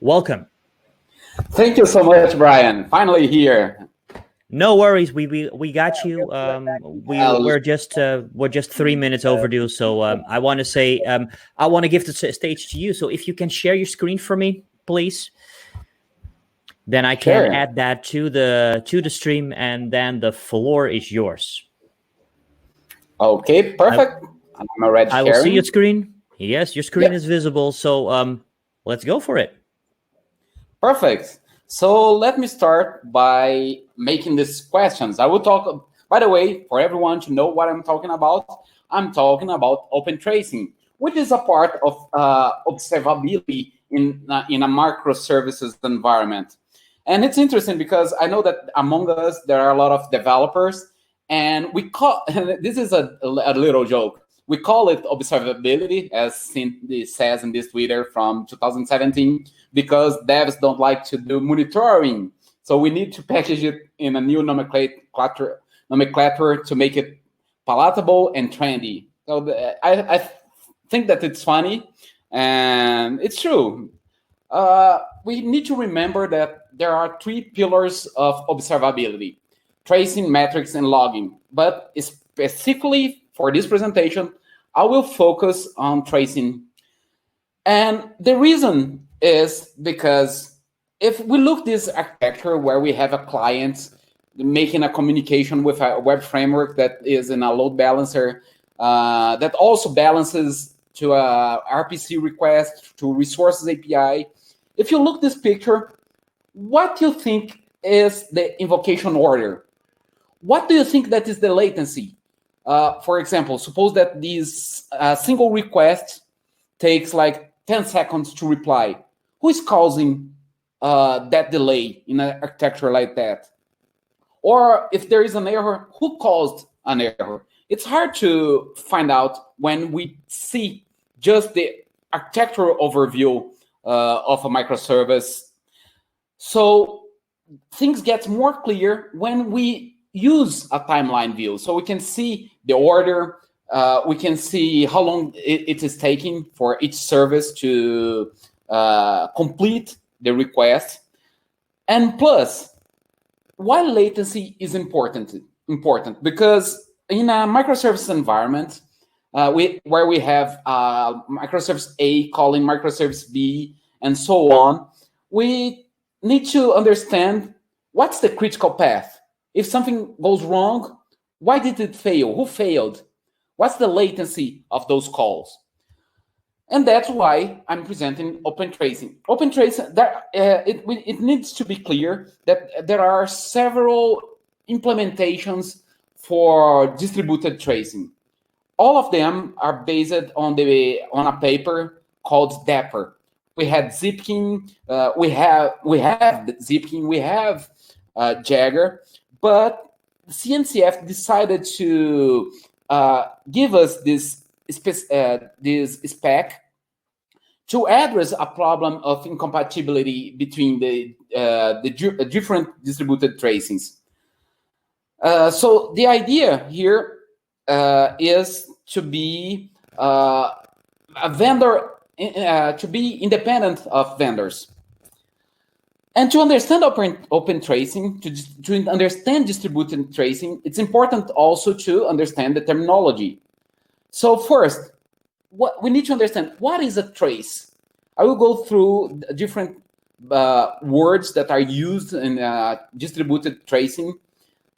Welcome. Thank you so much, Brian. Finally here. No worries, we got you. We're just 3 minutes overdue, so I want to say I want to give the stage to you. So if you can share your screen for me, please, then I can add that to the stream, and then the floor is yours. Okay, perfect. I'm already sharing. I will see your screen. Yes, your screen is visible. So let's go for it. Perfect. So let me start by making these questions. I will talk, by the way, for everyone to know what I'm talking about Opentracing, which is a part of observability in a microservices environment. And it's interesting because I know that among us, there are a lot of developers, and we call, this is a little joke, we call it observability, as Cindy says in this Twitter from 2017, because devs don't like to do monitoring. So we need to package it in a new nomenclature to make it palatable and trendy. So I think that it's funny, and it's true. We need to remember that there are 3 pillars of observability: tracing, metrics, and logging. But specifically for this presentation, I will focus on tracing. And the reason is because if we look this architecture where we have a client making a communication with a web framework that is in a load balancer, that also balances to a RPC request, to resources API. If you look this picture, what do you think is the invocation order? What do you think that is the latency? For example, suppose that this single request takes like 10 seconds to reply. Who is causing that delay in an architecture like that? Or if there is an error, who caused an error? It's hard to find out when we see just the architectural overview of a microservice. So things get more clear when we use a timeline view. So we can see the order, we can see how long it is taking for each service to complete the request. And plus, why latency is important? Because in a microservice environment, where we have microservice A calling microservice B and so on, we need to understand what's the critical path. If something goes wrong, why did it fail? Who failed? What's the latency of those calls? And that's why I'm presenting Opentracing. Opentracing, it needs to be clear that there are several implementations for distributed tracing. All of them are based on a paper called Dapper. We had Zipkin, we have Zipkin, we have Jaeger, but CNCF decided to give us this spec to address a problem of incompatibility between the different distributed tracings. So the idea here is to be a vendor, to be independent of vendors. And to understand open tracing, to understand distributed tracing, it's important also to understand the terminology. So first, what we need to understand, what is a trace? I will go through different words that are used in distributed tracing.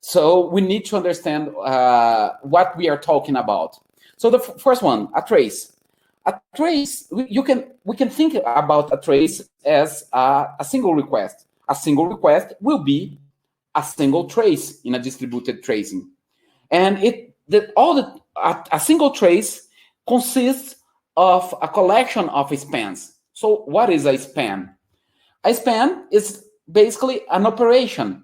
So we need to understand what we are talking about. So the first one, a trace. A trace, we can think about a trace as a single request. A single request will be a single trace in a distributed tracing. And a single trace consists of a collection of spans. So what is a span? A span is basically an operation.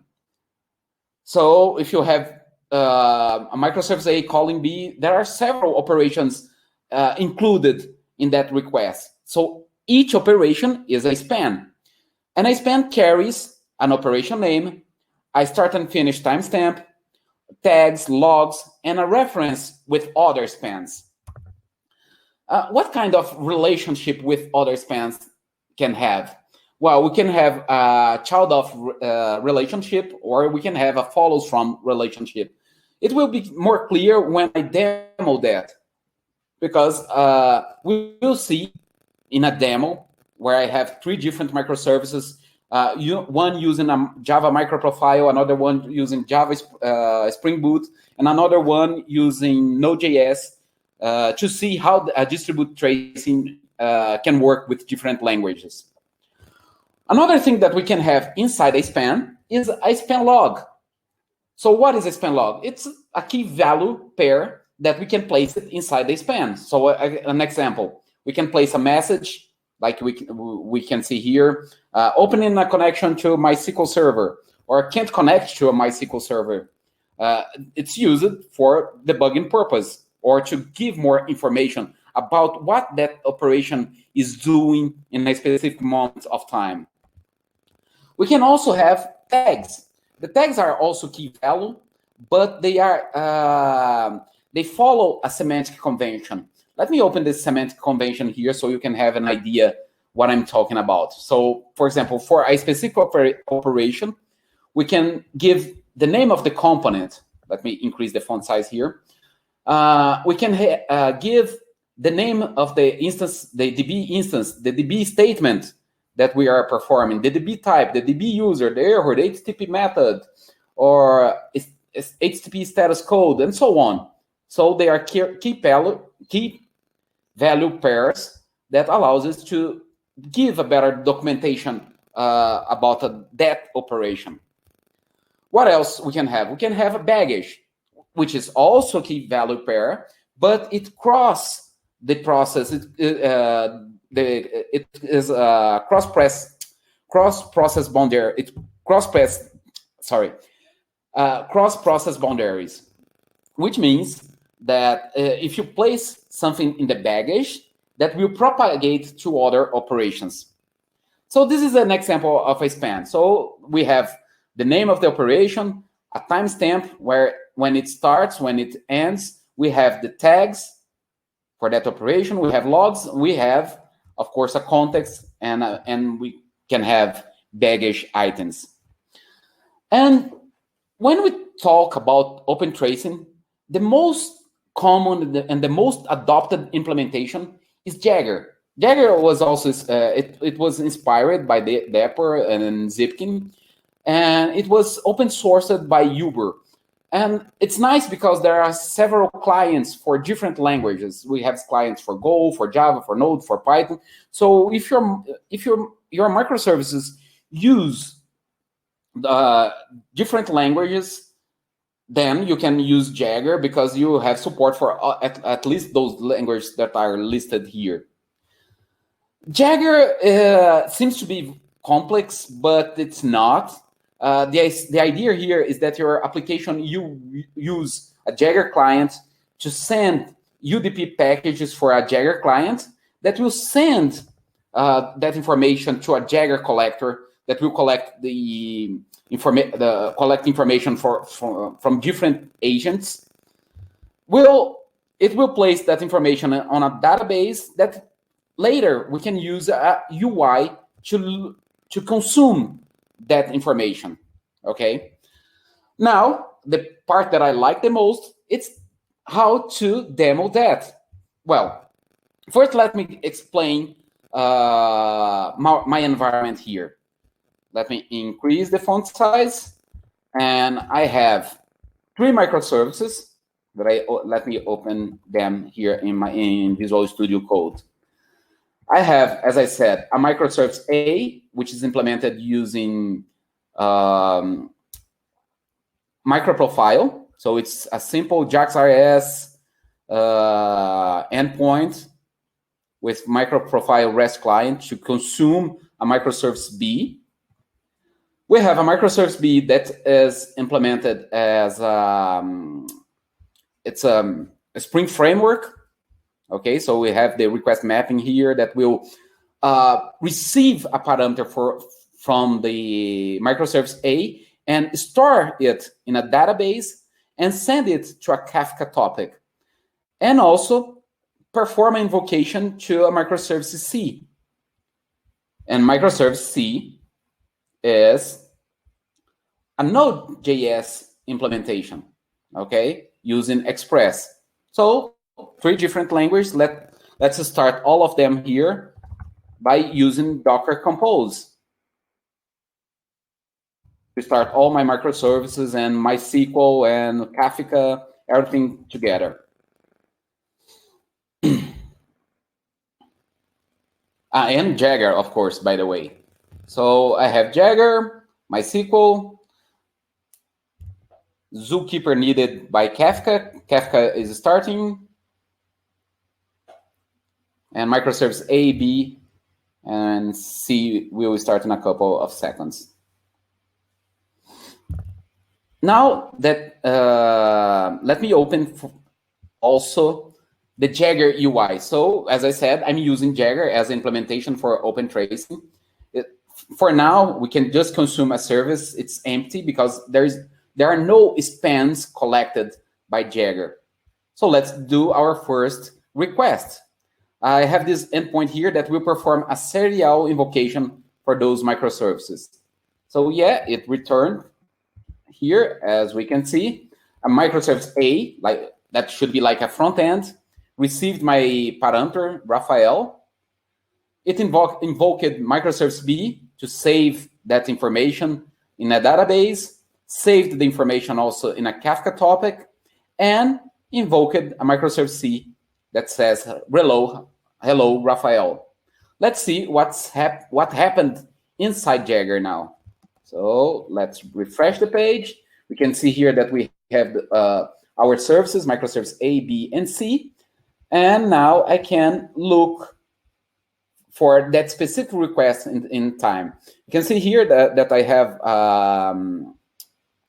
So if you have a microservice A calling B, there are several operations included in that request. So each operation is a span. And a span carries an operation name, a start and finish timestamp, tags, logs, and a reference with other spans. What kind of relationship with other spans can have? Well, we can have a child of relationship, or we can have a follows from relationship. It will be more clear when I demo that, because we will see in a demo where I have 3 different microservices, one using a Java microprofile, another one using Java Spring Boot, and another one using Node.js, to see how distributed tracing can work with different languages. Another thing that we can have inside a span is a span log. So what is a span log? It's a key value pair that we can place it inside the span. So an example, we can place a message, like we can see here, opening a connection to MySQL server, or can't connect to a MySQL server. It's used for debugging purpose, or to give more information about what that operation is doing in a specific moment of time. We can also have tags. The tags are also key value, but they follow a semantic convention. Let me open this semantic convention here so you can have an idea what I'm talking about. So, for example, for a specific operation, we can give the name of the component. Let me increase the font size here. We can give the name of the instance, the DB instance, the DB statement that we are performing, the DB type, the DB user, the error, the HTTP method, or HTTP status code, and so on. So they are key value pairs that allows us to give a better documentation about that operation. What else we can have? We can have a baggage, which is also key value pair, but it crosses the process. It is a cross-process boundary. Cross-process boundaries, which means that if you place something in the baggage, that will propagate to other operations. So this is an example of a span. So we have the name of the operation, a timestamp when it starts, when it ends. We have the tags for that operation. We have logs. We have, of course, a context, and we can have baggage items. And when we talk about Opentracing, the most common and the most adopted implementation is Jaeger. Jaeger was also, it was inspired by Dapper and Zipkin, and it was open sourced by Uber. And it's nice because there are several clients for different languages. We have clients for Go, for Java, for Node, for Python. So if your microservices use different languages, then you can use Jaeger because you have support for at least those languages that are listed here. Jaeger seems to be complex, but it's not. The idea here is that your application, you use a Jaeger client to send UDP packages for a Jaeger client that will send that information to a Jaeger collector that will collect collect information from different agents. It will place that information on a database that later we can use a UI to consume that information. Okay. Now, the part that I like the most, it's how to demo that. Well, first let me explain my environment here. Let me increase the font size, and I have 3 microservices that let me open them here in Visual Studio Code. I have, as I said, a microservice A, which is implemented using microprofile. So it's a simple JAX-RS endpoint with microprofile REST client to consume a microservice B. We have a microservice B that is implemented as it's a Spring framework. Okay, so we have the request mapping here that will receive a parameter from the microservice A and store it in a database and send it to a Kafka topic. And also perform an invocation to a microservice C. And microservice C is a Node.js implementation, okay, using Express. So 3 different languages. Let's start all of them here by using Docker Compose. To start all my microservices and MySQL and Kafka, everything together. And Jaeger, of course, by the way. So I have Jaeger, MySQL, Zookeeper needed by Kafka. Kafka is starting. And microservice A, B, and C will start in a couple of seconds. Now that, let me open also the Jaeger UI. So as I said, I'm using Jaeger as implementation for Opentracing. For now, we can just consume a service. It's empty because there are no spans collected by Jaeger. So let's do our first request. I have this endpoint here that will perform a serial invocation for those microservices. So yeah, it returned here, as we can see, a microservice A, like that should be like a front end, received my parameter, Rafael. It invoked microservice B to save that information in a database, saved the information also in a Kafka topic, and invoked a microservice C that says, hello, Rafael. Let's see what happened inside Jaeger now. So let's refresh the page. We can see here that we have our services, microservice A, B, and C. And now I can look for that specific request in time. You can see here that I have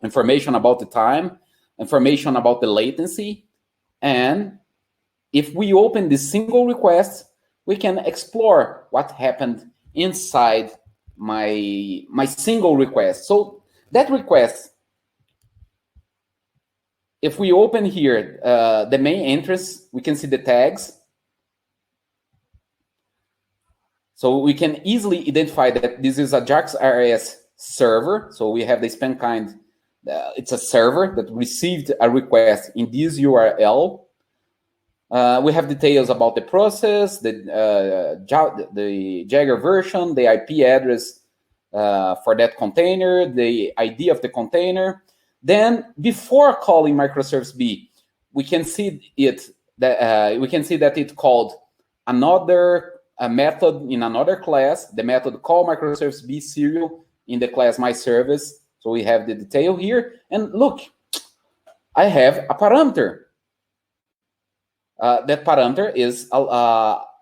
information about the time, information about the latency. And if we open this single request, we can explore what happened inside my single request. So that request, if we open here the main entrance, we can see the tags. So we can easily identify that this is a JavaOne server. So we have the span kind. It's a server that received a request in this URL. We have details about the process, the Jaeger version, the IP address for that container, the ID of the container. Then, before calling microservice B, we can see that it called another method in another class. The method call microservice B serial in the class myService. So we have the detail here, and look, I have a parameter. That parameter is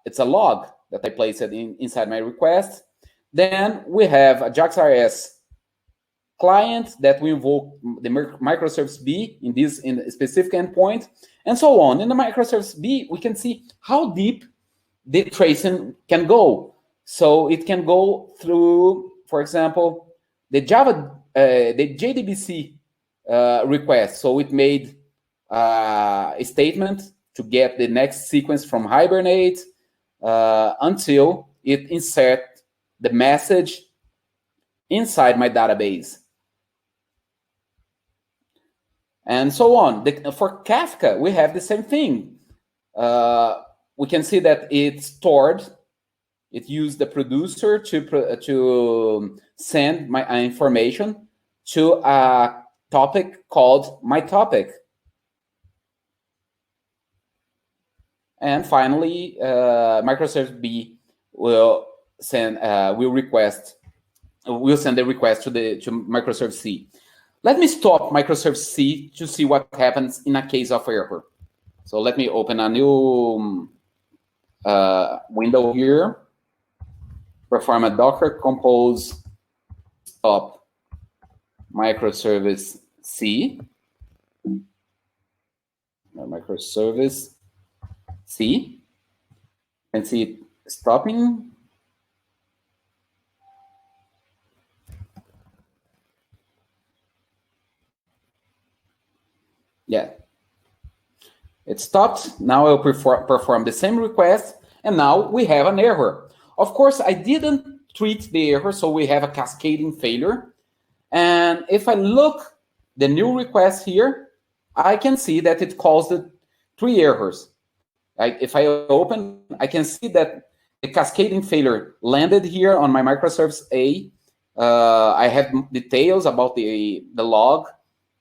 it's a log that I placed inside my request. Then we have a JavaOne client that will invoke the microservice B in a specific endpoint, and so on. In the microservice B, we can see how deep the tracing can go. So it can go through, for example, the JDBC request. So it made a statement to get the next sequence from Hibernate until it insert the message inside my database. And so on. For Kafka, we have the same thing. We can see that it used the producer to send my information to a topic called my topic. And finally, microservice B will send the request to microservice C. Let me stop microservice C to see what happens in a case of error. So let me open a new window here. Perform a Docker compose stop microservice C. Microservice C. And see it stopping. Yeah. It stopped. Now I'll perform the same request, and now we have an error. Of course, I didn't treat the error, so we have a cascading failure. And if I look the new request here, I can see that it caused 3 errors. If I open, I can see that the cascading failure landed here on my microservice A. I have details about the log.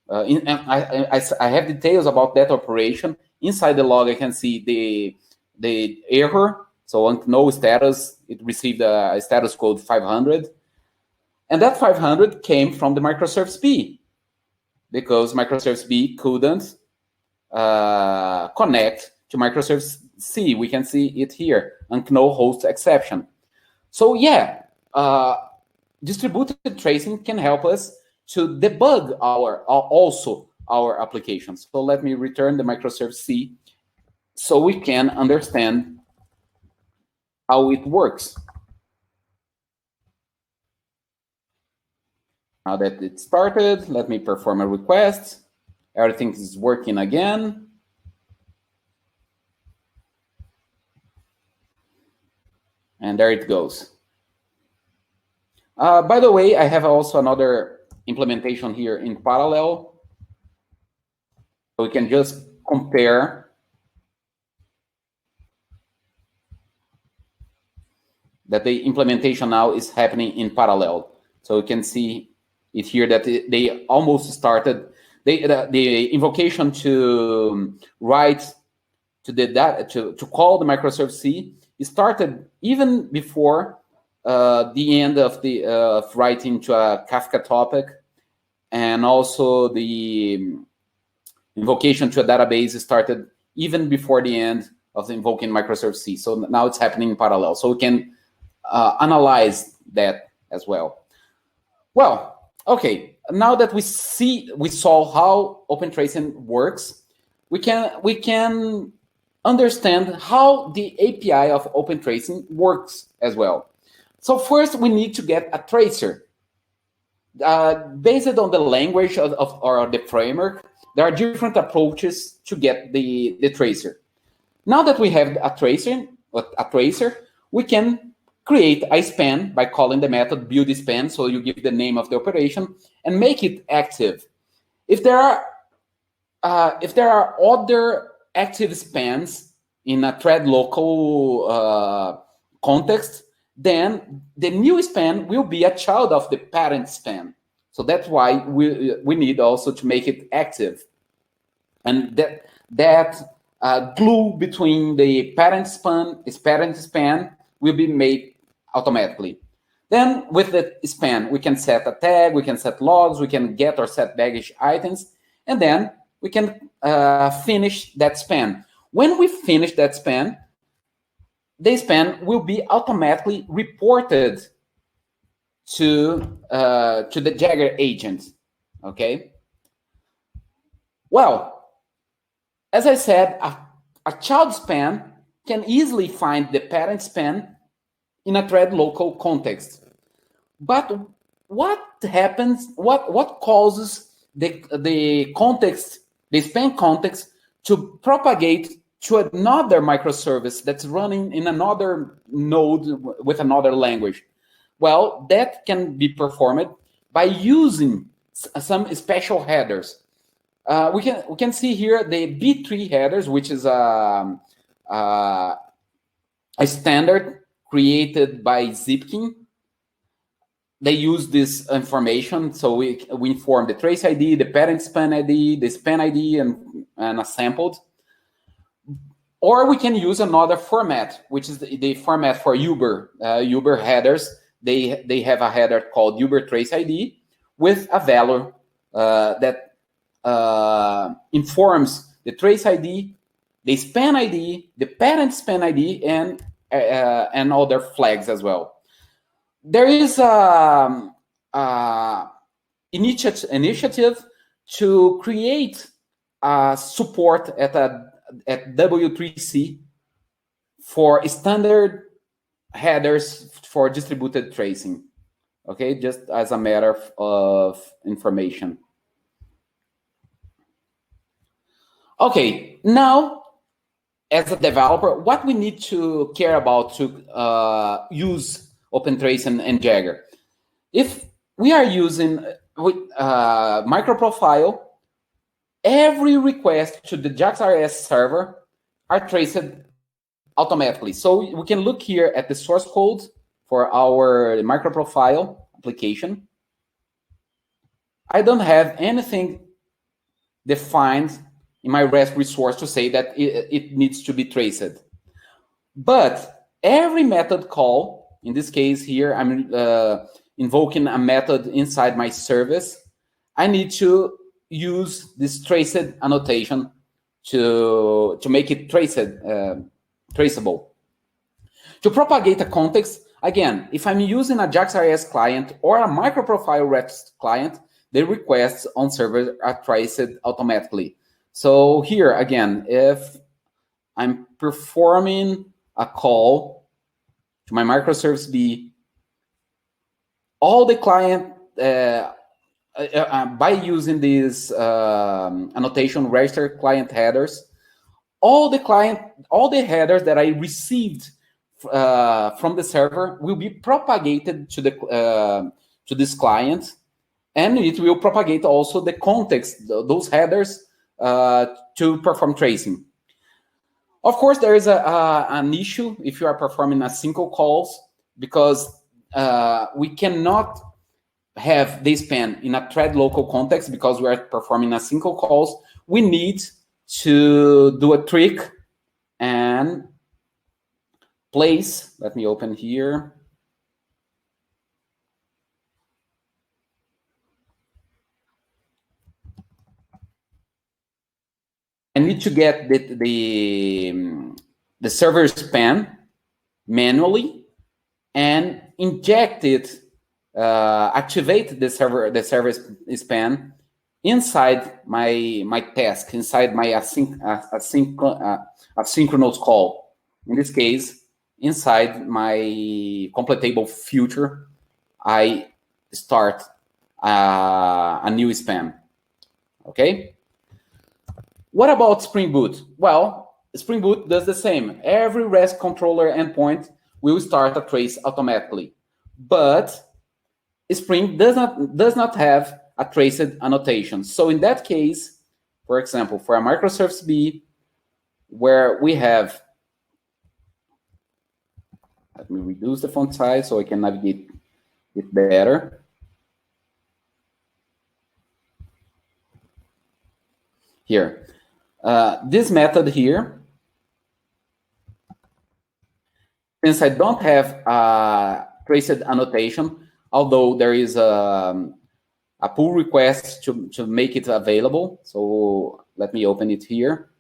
I have details about that operation. Inside the log, I can see the error. So on no status, it received a status code 500. And that 500 came from the microservice B, because microservice B couldn't connect to microservice C. We can see it here, no host exception. So yeah, distributed tracing can help us to debug also our applications. So let me return the microservice C so we can understand how it works. Now that it started, let me perform a request. Everything is working again. And there it goes. By the way, I have also another implementation here in parallel. So we can just compare that the implementation now is happening in parallel. So we can see it here that they almost started. The invocation to write to the data to call the microservice C started even before the end of the writing to a Kafka topic, and also the invocation to a database started even before the end of the invoking microservice C. So now it's happening in parallel. So we can analyze that as well. Well, okay. Now that we saw how Opentracing works, we can understand how the API of Opentracing works as well. So first, we need to get a tracer. Based on the language or the framework, there are different approaches to get the tracer. Now that we have a tracer, we can create a span by calling the method build span. So you give the name of the operation and make it active. If there are other active spans in a thread local context, then the new span will be a child of the parent span. So that's why we need also to make it active. And that glue between the parent span will be made automatically. Then with the span, we can set a tag, we can set logs, we can get or set baggage items, and then we can finish that span. When we finish that span, the span will be automatically reported to the Jaeger agent, okay? Well, as I said, a child span can easily find the parent span in a thread local context. But what happens, what causes the context, the span context to propagate to another microservice that's running in another node with another language? Well, that can be performed by using some special headers. We can see here the B3 headers, which is a standard created by Zipkin. They use this information, so we inform the trace ID, the parent span ID, the span ID, and a sampled. Or we can use another format, which is the format for Uber. Uber headers, they have a header called Uber trace ID with a value that informs the trace ID, the span ID, the parent span ID, and other flags as well. There is an initiative to create support at W3C for standard headers for distributed tracing. Okay, just as a matter of information. Okay, now as a developer, what we need to care about to use Opentracing and Jaeger. If we are using microprofile, every request to the JAX-RS server are traced automatically. So we can look here at the source code for our microprofile application. I don't have anything defined in my REST resource to say that it needs to be traced. But every method call, in this case here, I'm invoking a method inside my service, I need to use this traced annotation to make it traceable. To propagate a context, again, if I'm using a JAX-RS client or a microprofile REST client, the requests on server are traced automatically. So here, again, if I'm performing a call to my microservice B, all the client, by using this annotation register client headers, all the headers that I received from the server will be propagated to this client, and it will propagate also the context, those headers, to perform tracing. Of course, there is an issue if you are performing async calls, because we cannot have this span in a thread local context because we are performing async calls. We need to do a trick and place, let me open here. I need to get the server span manually and inject it, activate the server span inside my task, inside my asynchronous call. In this case, inside my completable future, I start a new span. Okay. What about Spring Boot? Well, Spring Boot does the same. Every REST controller endpoint will start a trace automatically, but Spring does not have a traced annotation. So in that case, for example, for a microservice B, where we have, let me reduce the font size so I can navigate it better. Here. This method here, since I don't have a traced annotation, although there is a pull request to make it available. So let me open it here.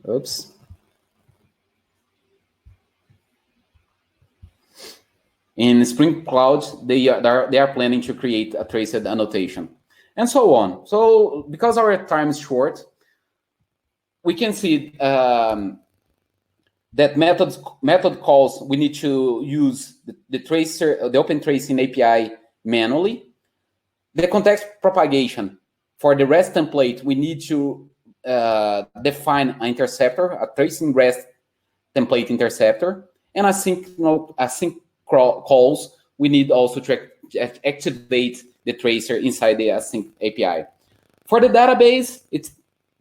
Oops. In Spring Cloud, they are planning to create a traced annotation, and so on. So because our time is short, we can see that method calls, we need to use the Opentracing API manually. The context propagation, for the REST template, we need to define an interceptor, a tracing REST template interceptor, and async calls, we need also to activate the tracer inside the async API. For the database,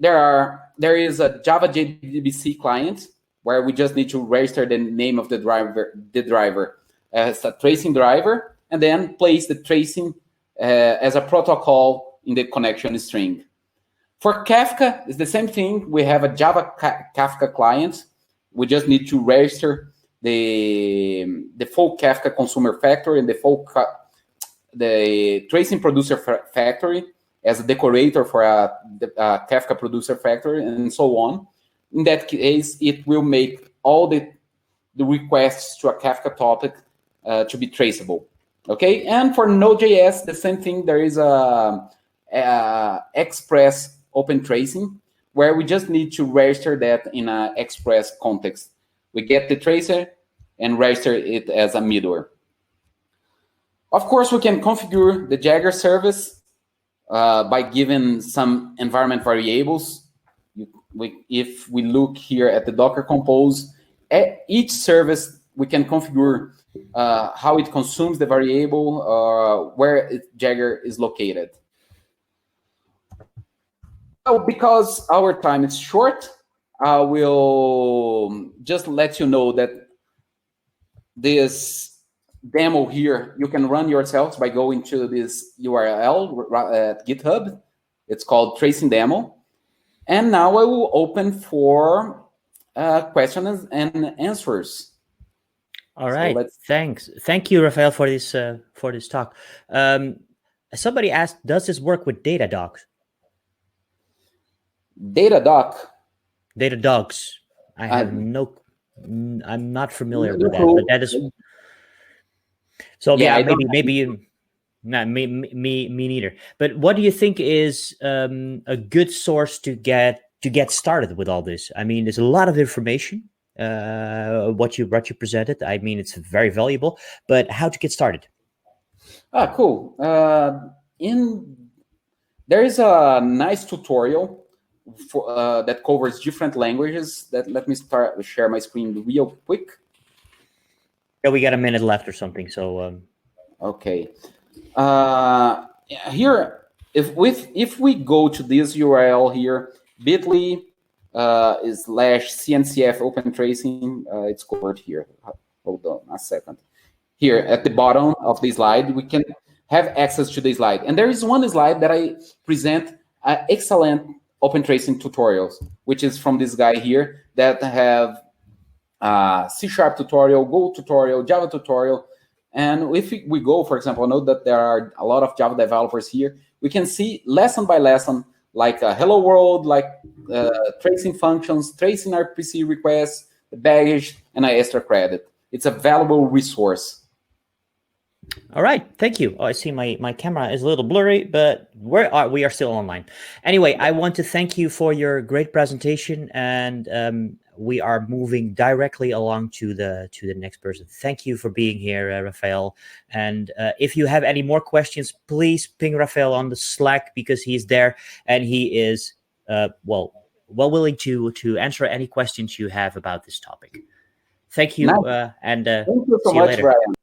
there is a Java JDBC client where we just need to register the name of the driver as a tracing driver, and then place the tracing as a protocol in the connection string. For Kafka, it's the same thing. We have a Java Kafka client. We just need to register the full Kafka consumer factory and the tracing producer factory as a decorator for a Kafka producer factory, and so on. In that case, it will make all the requests to a Kafka topic to be traceable. Okay, and for Node.js, the same thing. There is a Express Opentracing, where we just need to register that in an Express context. We get the tracer and register it as a middleware. Of course, we can configure the Jaeger service by giving some environment variables. if we look here at the Docker Compose, each service we can configure how it consumes the variable, where Jaeger is located. Well, because our time is short, I will just let you know that this demo here, you can run yourselves by going to this URL at GitHub. It's called Tracing Demo. And now I will open for questions and answers. All right, thanks. Thank you, Rafael, for this talk. Somebody asked, does this work with Datadog? Datadog. I have I'm not familiar with that, but that is. So yeah, maybe you. Not me neither. But what do you think is a good source to get started with all this? I mean, there's a lot of information. What you presented. I mean, it's very valuable. But how to get started? Cool. There is a nice tutorial for that covers different languages. Let me share my screen real quick. Yeah, we got a minute left or something. So okay. Here, if we go to this URL here, bit.ly /CNCF Opentracing, it's covered here. Hold on a second. Here at the bottom of the slide, we can have access to the slide. And there is one slide that I present excellent Opentracing tutorials, which is from this guy here that have C# tutorial, Go tutorial, Java tutorial. And if we go, for example, I know that there are a lot of Java developers here. We can see lesson by lesson, like hello world, like tracing functions, tracing RPC requests, the baggage, and extra credit. It's a valuable resource. All right, thank you. Oh, I see my camera is a little blurry, but we are still online. Anyway, I want to thank you for your great presentation, and we are moving directly along to the next person. Thank you for being here, Rafael. And if you have any more questions, please ping Rafael on the Slack, because he's there and he is well willing to answer any questions you have about this topic. Thank you, and thank you so see you much, later. Brian.